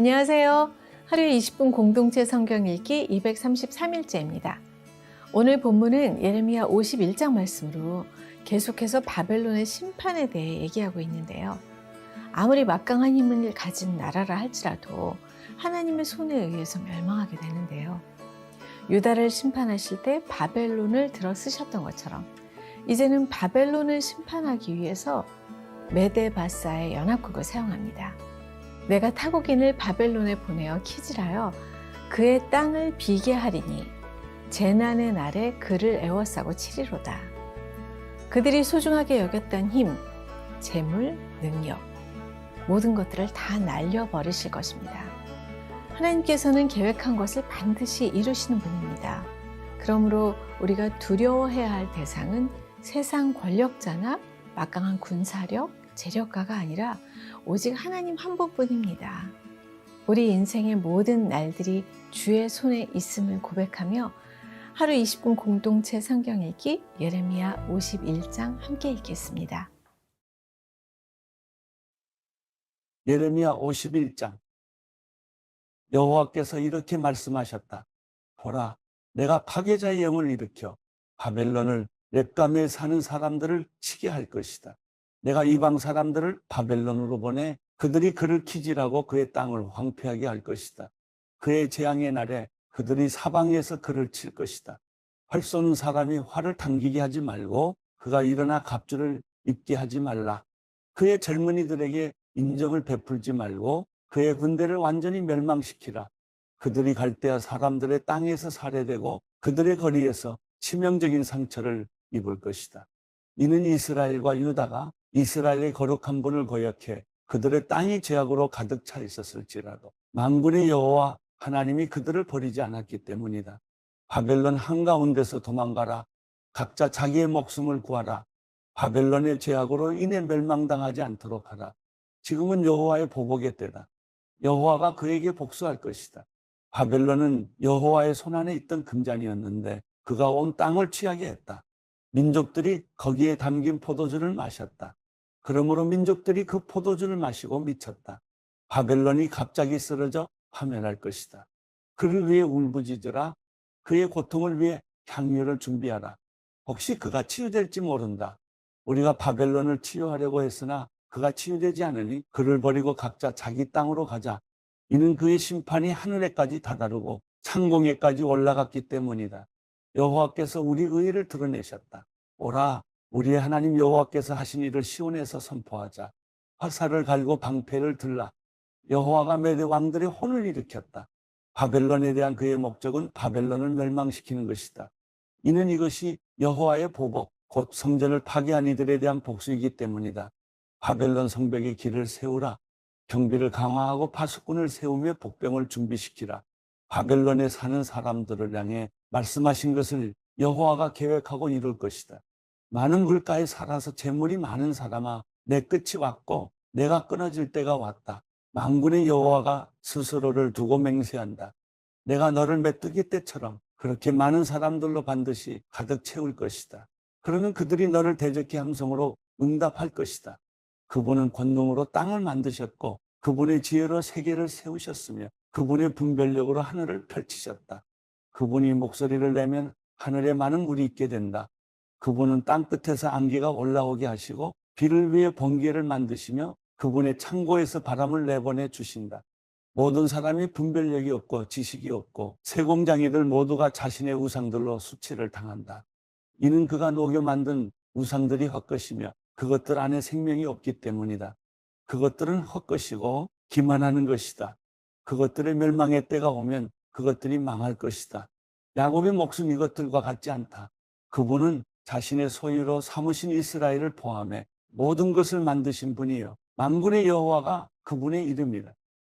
안녕하세요. 하루에 20분 공동체 성경 읽기 233일째입니다. 오늘 본문은 예레미야 51장 말씀으로 계속해서 바벨론의 심판에 대해 얘기하고 있는데요. 아무리 막강한 힘을 가진 나라라 할지라도 하나님의 손에 의해서 멸망하게 되는데요. 유다를 심판하실 때 바벨론을 들어 쓰셨던 것처럼 이제는 바벨론을 심판하기 위해서 메데바사의 연합국을 사용합니다. 내가 타국인을 바벨론에 보내어 키질하여 그의 땅을 비게 하리니 재난의 날에 그를 애워싸고 치리로다. 그들이 소중하게 여겼던 힘, 재물, 능력, 모든 것들을 다 날려버리실 것입니다. 하나님께서는 계획한 것을 반드시 이루시는 분입니다. 그러므로 우리가 두려워해야 할 대상은 세상 권력자나 막강한 군사력, 재력가가 아니라 오직 하나님 한 분뿐입니다. 우리 인생의 모든 날들이 주의 손에 있음을 고백하며 하루 20분 공동체 성경 읽기 예레미야 51장 함께 읽겠습니다. 예레미야 51장. 여호와께서 이렇게 말씀하셨다. 보라, 내가 파괴자의 영을 일으켜 바벨론을 렙감에 사는 사람들을 치게 할 것이다. 내가 이방 사람들을 바벨론으로 보내 그들이 그를 키질하고 그의 땅을 황폐하게 할 것이다. 그의 재앙의 날에 그들이 사방에서 그를 칠 것이다. 활 쏘는 사람이 활을 당기게 하지 말고 그가 일어나 갑주를 입게 하지 말라. 그의 젊은이들에게 인정을 베풀지 말고 그의 군대를 완전히 멸망시키라. 그들이 갈대아 사람들의 땅에서 살해되고 그들의 거리에서 치명적인 상처를 입을 것이다. 이는 이스라엘과 유다가 이스라엘의 거룩한 분을 거역해 그들의 땅이 죄악으로 가득 차 있었을지라도 만군의 여호와 하나님이 그들을 버리지 않았기 때문이다. 바벨론 한가운데서 도망가라. 각자 자기의 목숨을 구하라. 바벨론의 죄악으로 인해 멸망당하지 않도록 하라. 지금은 여호와의 보복의 때다. 여호와가 그에게 복수할 것이다. 바벨론은 여호와의 손안에 있던 금잔이었는데 그가 온 땅을 취하게 했다. 민족들이 거기에 담긴 포도주를 마셨다. 그러므로 민족들이 그 포도주를 마시고 미쳤다. 바벨론이 갑자기 쓰러져 파멸할 것이다. 그를 위해 울부짖으라. 그의 고통을 위해 향유를 준비하라. 혹시 그가 치유될지 모른다. 우리가 바벨론을 치유하려고 했으나 그가 치유되지 않으니 그를 버리고 각자 자기 땅으로 가자. 이는 그의 심판이 하늘에까지 다다르고 창공에까지 올라갔기 때문이다. 여호와께서 우리 의를 드러내셨다. 오라, 우리의 하나님 여호와께서 하신 일을 시온에서 선포하자. 화살을 갈고 방패를 들라. 여호와가 메대 왕들의 혼을 일으켰다. 바벨론에 대한 그의 목적은 바벨론을 멸망시키는 것이다. 이는 이것이 여호와의 보복, 곧 성전을 파괴한 이들에 대한 복수이기 때문이다. 바벨론 성벽의 길을 세우라. 경비를 강화하고 파수꾼을 세우며 복병을 준비시키라. 바벨론에 사는 사람들을 향해 말씀하신 것을 여호와가 계획하고 이룰 것이다. 많은 물가에 살아서 재물이 많은 사람아, 내 끝이 왔고 내가 끊어질 때가 왔다. 만군의 여호와가 스스로를 두고 맹세한다. 내가 너를 메뚜기 떼처럼 그렇게 많은 사람들로 반드시 가득 채울 것이다. 그러면 그들이 너를 대적해 함성으로 응답할 것이다. 그분은 권능으로 땅을 만드셨고 그분의 지혜로 세계를 세우셨으며 그분의 분별력으로 하늘을 펼치셨다. 그분이 목소리를 내면 하늘에 많은 물이 있게 된다. 그분은 땅끝에서 안개가 올라오게 하시고 비를 위해 번개를 만드시며 그분의 창고에서 바람을 내보내 주신다. 모든 사람이 분별력이 없고 지식이 없고 세공장이들 모두가 자신의 우상들로 수치를 당한다. 이는 그가 녹여 만든 우상들이 헛것이며 그것들 안에 생명이 없기 때문이다. 그것들은 헛것이고 기만하는 것이다. 그것들의 멸망의 때가 오면 그것들이 망할 것이다. 야곱의 목숨 이것들과 같지 않다. 그분은 자신의 소유로 삼으신 이스라엘을 포함해 모든 것을 만드신 분이요 만군의 여호와가 그분의 이름이다.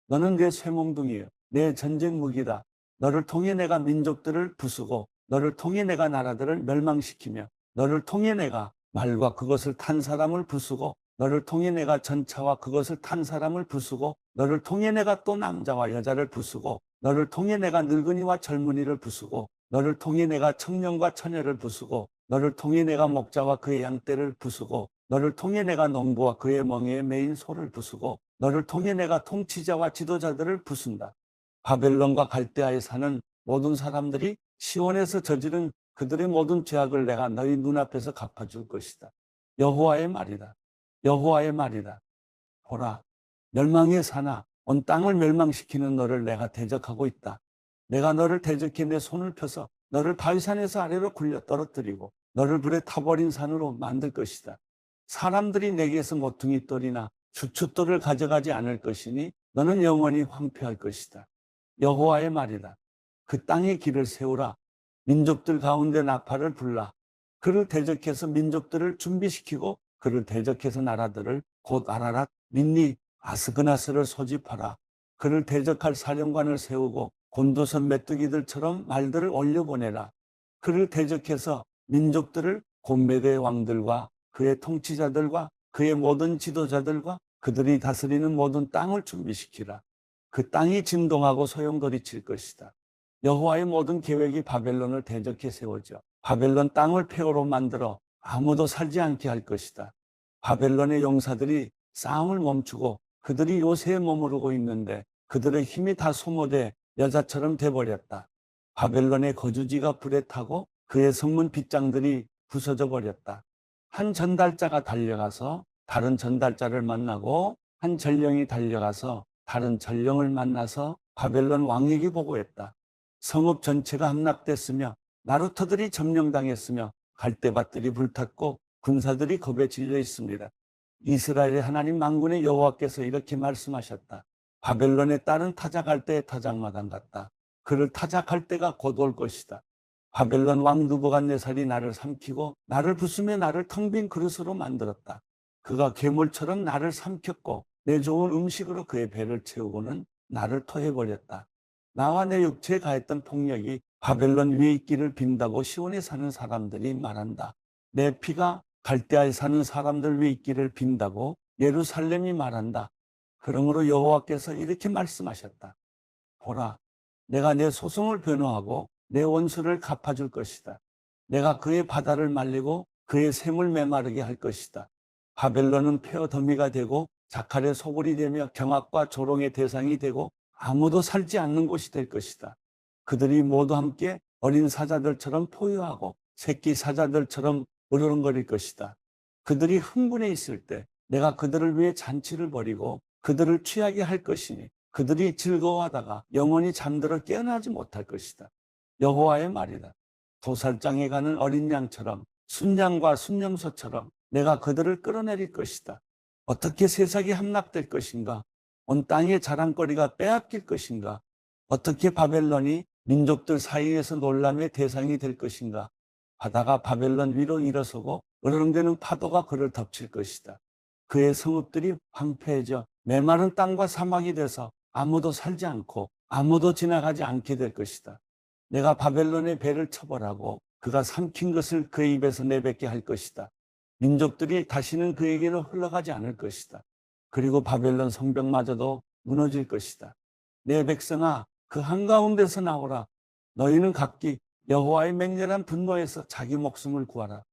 너는 내 쇠몽둥이요 내 전쟁 무기다. 너를 통해 내가 민족들을 부수고 너를 통해 내가 나라들을 멸망시키며 너를 통해 내가 말과 그것을 탄 사람을 부수고 너를 통해 내가 전차와 그것을 탄 사람을 부수고 너를 통해 내가 또 남자와 여자를 부수고 너를 통해 내가 늙은이와 젊은이를 부수고 너를 통해 내가 청년과 처녀를 부수고 너를 통해 내가 목자와 그의 양떼를 부수고 너를 통해 내가 농부와 그의 멍에에 매인 소를 부수고 너를 통해 내가 통치자와 지도자들을 부순다. 바벨론과 갈대아에 사는 모든 사람들이 시온에서 저지른 그들의 모든 죄악을 내가 너희 눈앞에서 갚아줄 것이다. 여호와의 말이다. 여호와의 말이다. 보라, 멸망의 사나 온 땅을 멸망시키는 너를 내가 대적하고 있다. 내가 너를 대적해 내 손을 펴서 너를 바위산에서 아래로 굴려 떨어뜨리고 너를 불에 타버린 산으로 만들 것이다. 사람들이 내게서 모퉁이 돌이나 주춧돌을 가져가지 않을 것이니 너는 영원히 황폐할 것이다. 여호와의 말이다. 그 땅의 길을 세우라. 민족들 가운데 나팔을 불라. 그를 대적해서 민족들을 준비시키고 그를 대적해서 나라들을 곧 아라랏, 민니, 아스그나스를 소집하라. 그를 대적할 사령관을 세우고 곤도선 메뚜기들처럼 말들을 올려보내라. 그를 대적해서 민족들을 곤메대의 왕들과 그의 통치자들과 그의 모든 지도자들과 그들이 다스리는 모든 땅을 준비시키라. 그 땅이 진동하고 소용돌이칠 것이다. 여호와의 모든 계획이 바벨론을 대적해 세워져 바벨론 땅을 폐허로 만들어 아무도 살지 않게 할 것이다. 바벨론의 용사들이 싸움을 멈추고 그들이 요새에 머무르고 있는데 그들의 힘이 다 소모돼 여자처럼 돼버렸다. 바벨론의 거주지가 불에 타고 그의 성문 빗장들이 부서져 버렸다. 한 전달자가 달려가서 다른 전달자를 만나고 한 전령이 달려가서 다른 전령을 만나서 바벨론 왕에게 보고했다. 성읍 전체가 함락됐으며 나루터들이 점령당했으며 갈대밭들이 불탔고 군사들이 겁에 질려 있습니다. 이스라엘의 하나님 만군의 여호와께서 이렇게 말씀하셨다. 바벨론의 딸은 타작할 때의 타작마당 같다. 그를 타작할 때가 곧 올 것이다. 바벨론 왕 느부갓네살이 나를 삼키고 나를 부수며 나를 텅 빈 그릇으로 만들었다. 그가 괴물처럼 나를 삼켰고 내 좋은 음식으로 그의 배를 채우고는 나를 토해버렸다. 나와 내 육체에 가했던 폭력이 바벨론 위에 있기를 빈다고 시온에 사는 사람들이 말한다. 내 피가 갈대아에 사는 사람들 위에 있기를 빈다고 예루살렘이 말한다. 그러므로 여호와께서 이렇게 말씀하셨다. 보라, 내가 내 소송을 변호하고 내 원수를 갚아줄 것이다. 내가 그의 바다를 말리고 그의 샘을 메마르게 할 것이다. 바벨론은 폐허 더미가 되고 자칼의 소굴이 되며 경악과 조롱의 대상이 되고 아무도 살지 않는 곳이 될 것이다. 그들이 모두 함께 어린 사자들처럼 포효하고 새끼 사자들처럼 으르렁거릴 것이다. 그들이 흥분해 있을 때 내가 그들을 위해 잔치를 벌이고 그들을 취하게 할 것이니 그들이 즐거워하다가 영원히 잠들어 깨어나지 못할 것이다. 여호와의 말이다. 도살장에 가는 어린 양처럼 순양과 순염소처럼 내가 그들을 끌어내릴 것이다. 어떻게 세상이 함락될 것인가? 온 땅의 자랑거리가 빼앗길 것인가? 어떻게 바벨론이 민족들 사이에서 논란의 대상이 될 것인가? 바다가 바벨론 위로 일어서고 으르렁대는 파도가 그를 덮칠 것이다. 그의 성읍들이 황폐해져 메마른 땅과 사막이 돼서 아무도 살지 않고 아무도 지나가지 않게 될 것이다. 내가 바벨론의 배를 처벌하고 그가 삼킨 것을 그의 입에서 내뱉게 할 것이다. 민족들이 다시는 그에게로 흘러가지 않을 것이다. 그리고 바벨론 성벽마저도 무너질 것이다. 내 백성아, 그 한가운데서 나오라. 너희는 각기 여호와의 맹렬한 분노에서 자기 목숨을 구하라.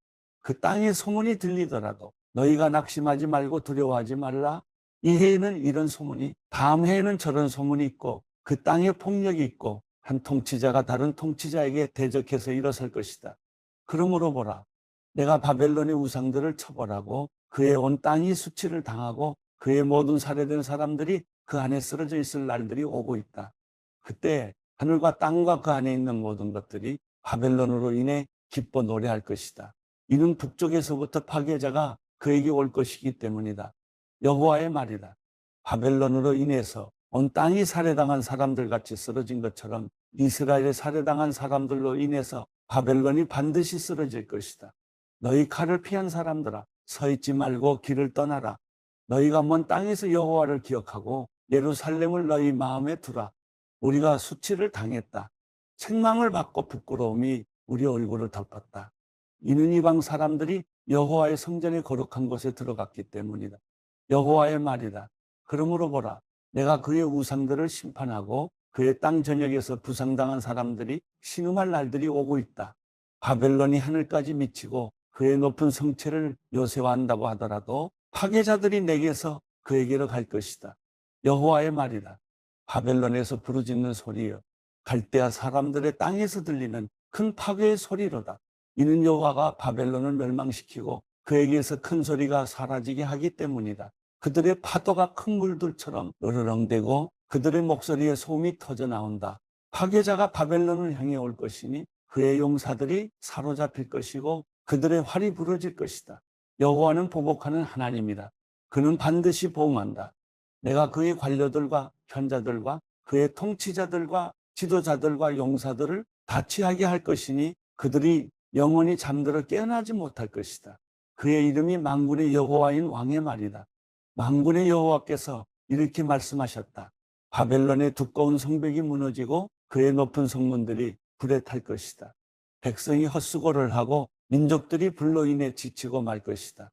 그 땅의 소문이 들리더라도 너희가 낙심하지 말고 두려워하지 말라. 이 해에는 이런 소문이, 다음 해에는 저런 소문이 있고 그 땅에 폭력이 있고 한 통치자가 다른 통치자에게 대적해서 일어설 것이다. 그러므로 보라, 내가 바벨론의 우상들을 처벌하고 그의 온 땅이 수치를 당하고 그의 모든 살해된 사람들이 그 안에 쓰러져 있을 날들이 오고 있다. 그때 하늘과 땅과 그 안에 있는 모든 것들이 바벨론으로 인해 기뻐 노래할 것이다. 이는 북쪽에서부터 파괴자가 그에게 올 것이기 때문이다. 여호와의 말이다. 바벨론으로 인해서 온 땅이 살해당한 사람들 같이 쓰러진 것처럼 이스라엘에 살해당한 사람들로 인해서 바벨론이 반드시 쓰러질 것이다. 너희 칼을 피한 사람들아, 서 있지 말고 길을 떠나라. 너희가 먼 땅에서 여호와를 기억하고 예루살렘을 너희 마음에 두라. 우리가 수치를 당했다. 책망을 받고 부끄러움이 우리 얼굴을 덮었다. 이는 이방 사람들이 여호와의 성전에 거룩한 곳에 들어갔기 때문이다. 여호와의 말이다. 그러므로 보라, 내가 그의 우상들을 심판하고 그의 땅 전역에서 부상당한 사람들이 신음할 날들이 오고 있다. 바벨론이 하늘까지 미치고 그의 높은 성체를 요새화한다고 하더라도 파괴자들이 내게서 그에게로 갈 것이다. 여호와의 말이다. 바벨론에서 부르짖는 소리여, 갈대아 사람들의 땅에서 들리는 큰 파괴의 소리로다. 이는 여호와가 바벨론을 멸망시키고 그에게서 큰 소리가 사라지게 하기 때문이다. 그들의 파도가 큰 물들처럼 으르렁대고 그들의 목소리에 소음이 터져 나온다. 파괴자가 바벨론을 향해 올 것이니 그의 용사들이 사로잡힐 것이고 그들의 활이 부러질 것이다. 여호와는 보복하는 하나님이다. 그는 반드시 보응한다. 내가 그의 관료들과 현자들과 그의 통치자들과 지도자들과 용사들을 다치하게 할 것이니 그들이 영원히 잠들어 깨어나지 못할 것이다. 그의 이름이 만군의 여호와인 왕의 말이다. 만군의 여호와께서 이렇게 말씀하셨다. 바벨론의 두꺼운 성벽이 무너지고 그의 높은 성문들이 불에 탈 것이다. 백성이 헛수고를 하고 민족들이 불로 인해 지치고 말 것이다.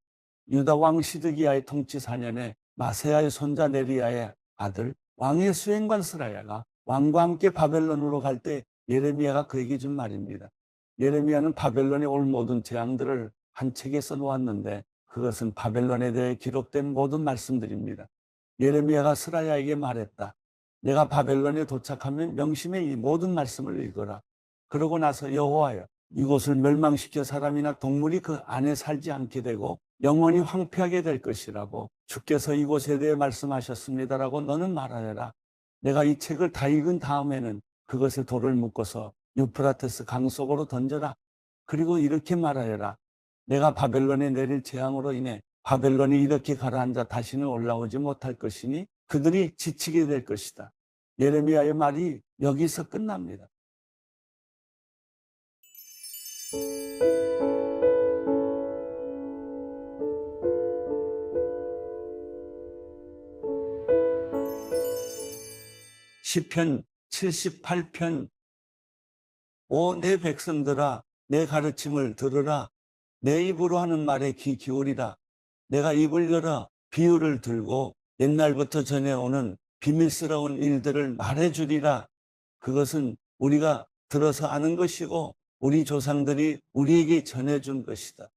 유다 왕 시드기야의 통치 4년에 마세야의 손자 네리야의 아들 왕의 수행관 스라야가 왕과 함께 바벨론으로 갈 때 예레미야가 그에게 준 말입니다. 예레미야는 바벨론에 올 모든 재앙들을 한 책에 써놓았는데 그것은 바벨론에 대해 기록된 모든 말씀들입니다. 예레미야가 스라야에게 말했다. 내가 바벨론에 도착하면 명심해 이 모든 말씀을 읽어라. 그러고 나서 여호와여, 이곳을 멸망시켜 사람이나 동물이 그 안에 살지 않게 되고 영원히 황폐하게 될 것이라고 주께서 이곳에 대해 말씀하셨습니다라고 너는 말하여라. 내가 이 책을 다 읽은 다음에는 그것에 돌을 묶어서 유프라테스 강 속으로 던져라. 그리고 이렇게 말하여라. 내가 바벨론에 내릴 재앙으로 인해 바벨론이 이렇게 가라앉아 다시는 올라오지 못할 것이니 그들이 지치게 될 것이다. 예레미야의 말이 여기서 끝납니다. 시편 78편 오 내 백성들아 내 가르침을 들으라. 내 입으로 하는 말에 귀 기울이라. 내가 입을 열어 비유를 들고 옛날부터 전해오는 비밀스러운 일들을 말해주리라. 그것은 우리가 들어서 아는 것이고 우리 조상들이 우리에게 전해준 것이다.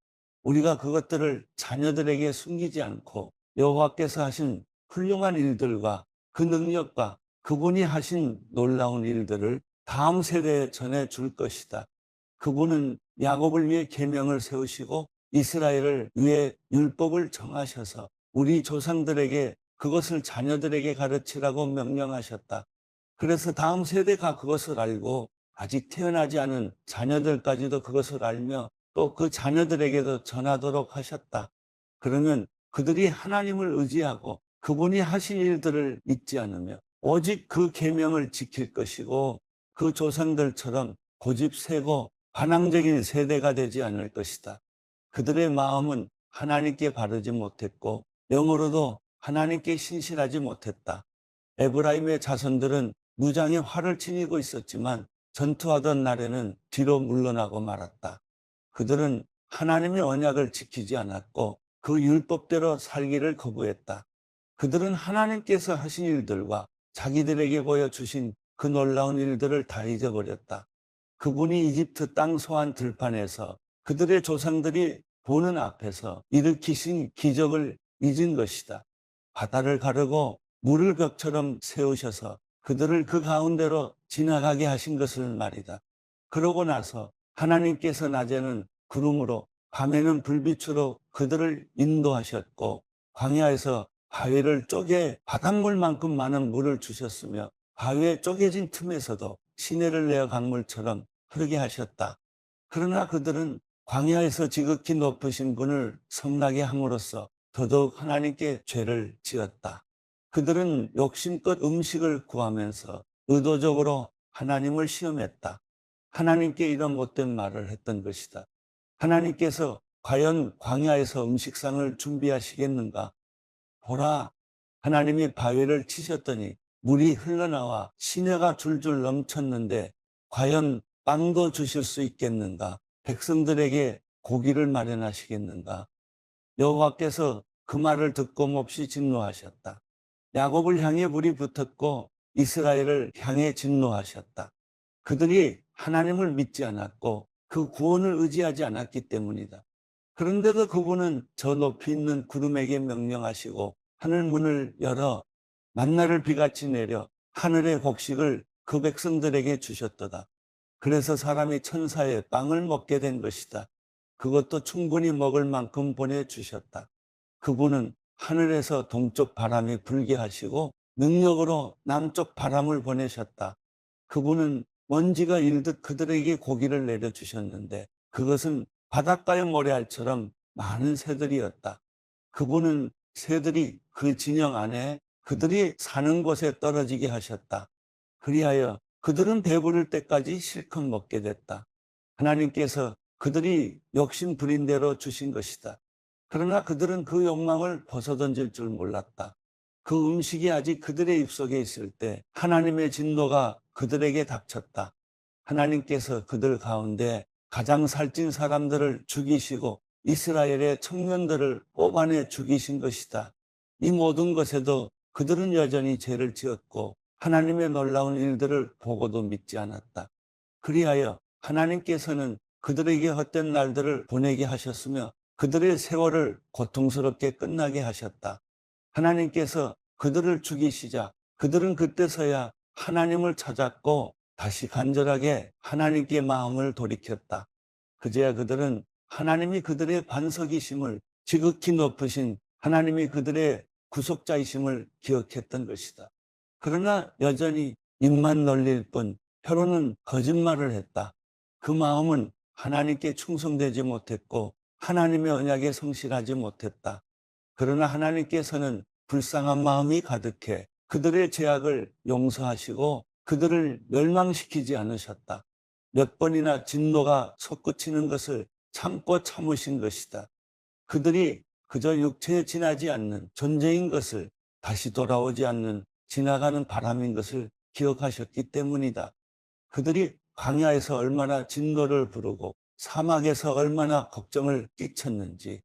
우리가 그것들을 자녀들에게 숨기지 않고 여호와께서 하신 훌륭한 일들과 그 능력과 그분이 하신 놀라운 일들을 다음 세대에 전해줄 것이다. 그분은 야곱을 위해 계명을 세우시고 이스라엘을 위해 율법을 정하셔서 우리 조상들에게 그것을 자녀들에게 가르치라고 명령하셨다. 그래서 다음 세대가 그것을 알고 아직 태어나지 않은 자녀들까지도 그것을 알며 또 그 자녀들에게도 전하도록 하셨다. 그러면 그들이 하나님을 의지하고 그분이 하신 일들을 잊지 않으며 오직 그 계명을 지킬 것이고 그 조상들처럼 고집세고 반항적인 세대가 되지 않을 것이다. 그들의 마음은 하나님께 바르지 못했고 영으로도 하나님께 신실하지 못했다. 에브라임의 자손들은 무장의 활을 지니고 있었지만 전투하던 날에는 뒤로 물러나고 말았다. 그들은 하나님의 언약을 지키지 않았고 그 율법대로 살기를 거부했다. 그들은 하나님께서 하신 일들과 자기들에게 보여주신 그 놀라운 일들을 다 잊어버렸다. 그분이 이집트 땅 소환 들판에서 그들의 조상들이 보는 앞에서 일으키신 기적을 잊은 것이다. 바다를 가르고 물을 벽처럼 세우셔서 그들을 그 가운데로 지나가게 하신 것을 말이다. 그러고 나서 하나님께서 낮에는 구름으로 밤에는 불빛으로 그들을 인도하셨고 광야에서 바위를 쪼개 바닷물만큼 많은 물을 주셨으며 바위에 쪼개진 틈에서도 시내를 내어 강물처럼 흐르게 하셨다. 그러나 그들은 광야에서 지극히 높으신 분을 성나게 함으로써 더더욱 하나님께 죄를 지었다. 그들은 욕심껏 음식을 구하면서 의도적으로 하나님을 시험했다. 하나님께 이런 못된 말을 했던 것이다. 하나님께서 과연 광야에서 음식상을 준비하시겠는가? 보라, 하나님이 바위를 치셨더니 물이 흘러나와 시내가 줄줄 넘쳤는데 과연 빵도 주실 수 있겠는가? 백성들에게 고기를 마련하시겠는가? 여호와께서 그 말을 듣고 몹시 진노하셨다. 야곱을 향해 불이 붙었고 이스라엘을 향해 진노하셨다. 그들이 하나님을 믿지 않았고 그 구원을 의지하지 않았기 때문이다. 그런데도 그분은 저 높이 있는 구름에게 명령하시고 하늘 문을 열어 만나를 비같이 내려 하늘의 곡식을 그 백성들에게 주셨도다. 그래서 사람이 천사의 빵을 먹게 된 것이다. 그것도 충분히 먹을 만큼 보내주셨다. 그분은 하늘에서 동쪽 바람이 불게 하시고 능력으로 남쪽 바람을 보내셨다. 그분은 먼지가 일듯 그들에게 고기를 내려주셨는데 그것은 바닷가의 모래알처럼 많은 새들이었다. 그분은 새들이 그 진영 안에 그들이 사는 곳에 떨어지게 하셨다. 그리하여 그들은 배부를 때까지 실컷 먹게 됐다. 하나님께서 그들이 욕심 부린 대로 주신 것이다. 그러나 그들은 그 욕망을 벗어던질 줄 몰랐다. 그 음식이 아직 그들의 입속에 있을 때 하나님의 진노가 그들에게 닥쳤다. 하나님께서 그들 가운데 가장 살찐 사람들을 죽이시고 이스라엘의 청년들을 뽑아내 죽이신 것이다. 이 모든 것에도 그들은 여전히 죄를 지었고 하나님의 놀라운 일들을 보고도 믿지 않았다. 그리하여 하나님께서는 그들에게 헛된 날들을 보내게 하셨으며 그들의 세월을 고통스럽게 끝나게 하셨다. 하나님께서 그들을 죽이시자 그들은 그때서야 하나님을 찾았고 다시 간절하게 하나님께 마음을 돌이켰다. 그제야 그들은 하나님이 그들의 반석이심을, 지극히 높으신 하나님이 그들의 구속자이심을 기억했던 것이다. 그러나 여전히 입만 놀릴 뿐 혀로는 거짓말을 했다. 그 마음은 하나님께 충성되지 못했고 하나님의 언약에 성실하지 못했다. 그러나 하나님께서는 불쌍한 마음이 가득해 그들의 죄악을 용서하시고 그들을 멸망시키지 않으셨다. 몇 번이나 진노가 솟구치는 것을 참고 참으신 것이다. 그들이 그저 육체에 지나지 않는 존재인 것을, 다시 돌아오지 않는 지나가는 바람인 것을 기억하셨기 때문이다. 그들이 광야에서 얼마나 진노를 부르고 사막에서 얼마나 걱정을 끼쳤는지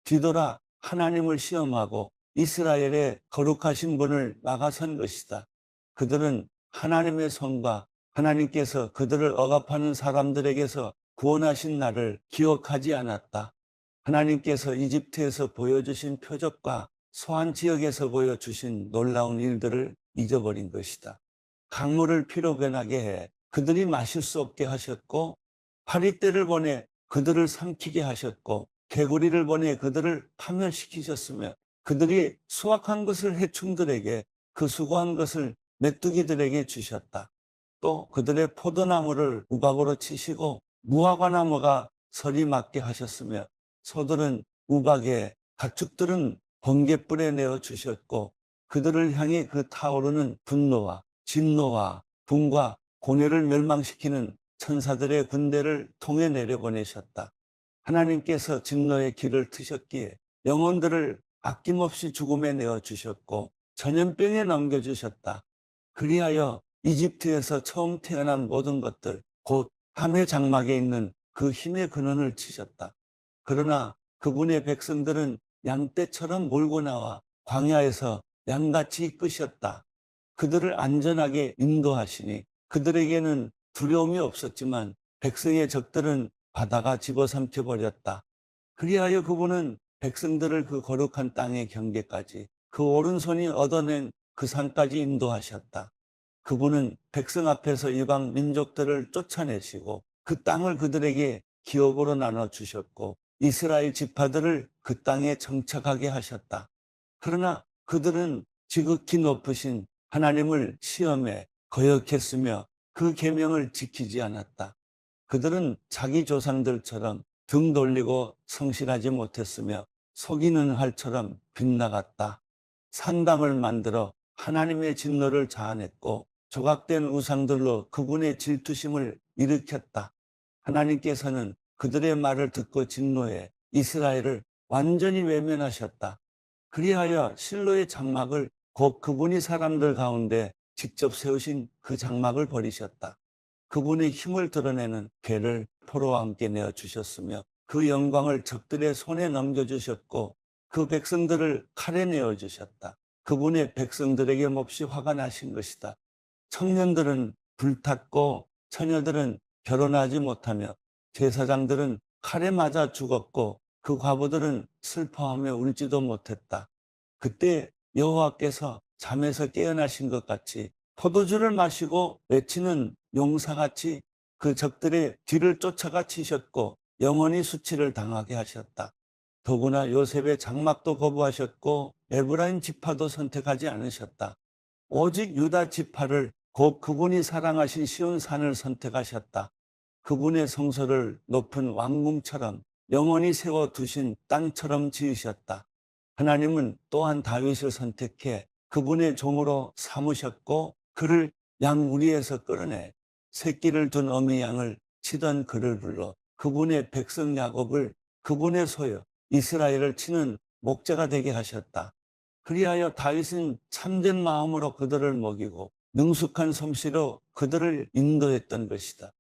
뒤돌아 하나님을 시험하고 이스라엘의 거룩하신 분을 막아선 것이다. 그들은 하나님의 손과 하나님께서 그들을 억압하는 사람들에게서 구원하신 날을 기억하지 않았다. 하나님께서 이집트에서 보여주신 표적과 소한 지역에서 보여주신 놀라운 일들을 잊어버린 것이다. 강물을 피로 변하게 해 그들이 마실 수 없게 하셨고 파리떼를 보내 그들을 삼키게 하셨고 개구리를 보내 그들을 파멸시키셨으며 그들이 수확한 것을 해충들에게 그 수고한 것을 메뚜기들에게 주셨다. 또 그들의 포도나무를 우박으로 치시고 무화과나무가 설이 맞게 하셨으며 소들은 우박에 가축들은 번갯불에 내어 주셨고 그들을 향해 그 타오르는 분노와 진노와 분과 고뇌를 멸망시키는 천사들의 군대를 통해 내려보내셨다. 하나님께서 진노의 길을 트셨기에 영혼들을 아낌없이 죽음에 내어주셨고 전염병에 넘겨주셨다. 그리하여 이집트에서 처음 태어난 모든 것들, 곧 함의 장막에 있는 그 힘의 근원을 치셨다. 그러나 그분의 백성들은 양떼처럼 몰고 나와 광야에서 양같이 이끄셨다. 그들을 안전하게 인도하시니 그들에게는 두려움이 없었지만 백성의 적들은 바다가 집어삼켜 버렸다. 그리하여 그분은 백성들을 그 거룩한 땅의 경계까지 그 오른손이 얻어낸 그 산까지 인도하셨다. 그분은 백성 앞에서 이방 민족들을 쫓아내시고 그 땅을 그들에게 기업으로 나눠주셨고 이스라엘 지파들을 그 땅에 정착하게 하셨다. 그러나 그들은 지극히 높으신 하나님을 시험에 거역했으며 그 계명을 지키지 않았다. 그들은 자기 조상들처럼 등 돌리고 성실하지 못했으며 속이는 활처럼 빗나갔다. 산당을 만들어 하나님의 진노를 자아냈고 조각된 우상들로 그분의 질투심을 일으켰다. 하나님께서는 그들의 말을 듣고 진노해 이스라엘을 완전히 외면하셨다. 그리하여 실로의 장막을 곧 그분이 사람들 가운데 직접 세우신 그 장막을 버리셨다. 그분의 힘을 드러내는 괴를 포로와 함께 내어주셨으며 그 영광을 적들의 손에 넘겨주셨고 그 백성들을 칼에 내어주셨다. 그분의 백성들에게 몹시 화가 나신 것이다. 청년들은 불탔고 처녀들은 결혼하지 못하며 제사장들은 칼에 맞아 죽었고 그 과부들은 슬퍼하며 울지도 못했다. 그때 여호와께서 잠에서 깨어나신 것 같이 포도주를 마시고 외치는 용사같이 그 적들의 뒤를 쫓아가 치셨고 영원히 수치를 당하게 하셨다. 더구나 요셉의 장막도 거부하셨고 에브라임 지파도 선택하지 않으셨다. 오직 유다 지파를 곧 그분이 사랑하신 시온 산을 선택하셨다. 그분의 성소를 높은 왕궁처럼 영원히 세워두신 땅처럼 지으셨다. 하나님은 또한 다윗을 선택해 그분의 종으로 삼으셨고 그를 양우리에서 끌어내 새끼를 둔 어미 양을 치던 그를 불러 그분의 백성 야곱을 그분의 소유 이스라엘을 치는 목자가 되게 하셨다. 그리하여 다윗은 참된 마음으로 그들을 먹이고 능숙한 솜씨로 그들을 인도했던 것이다.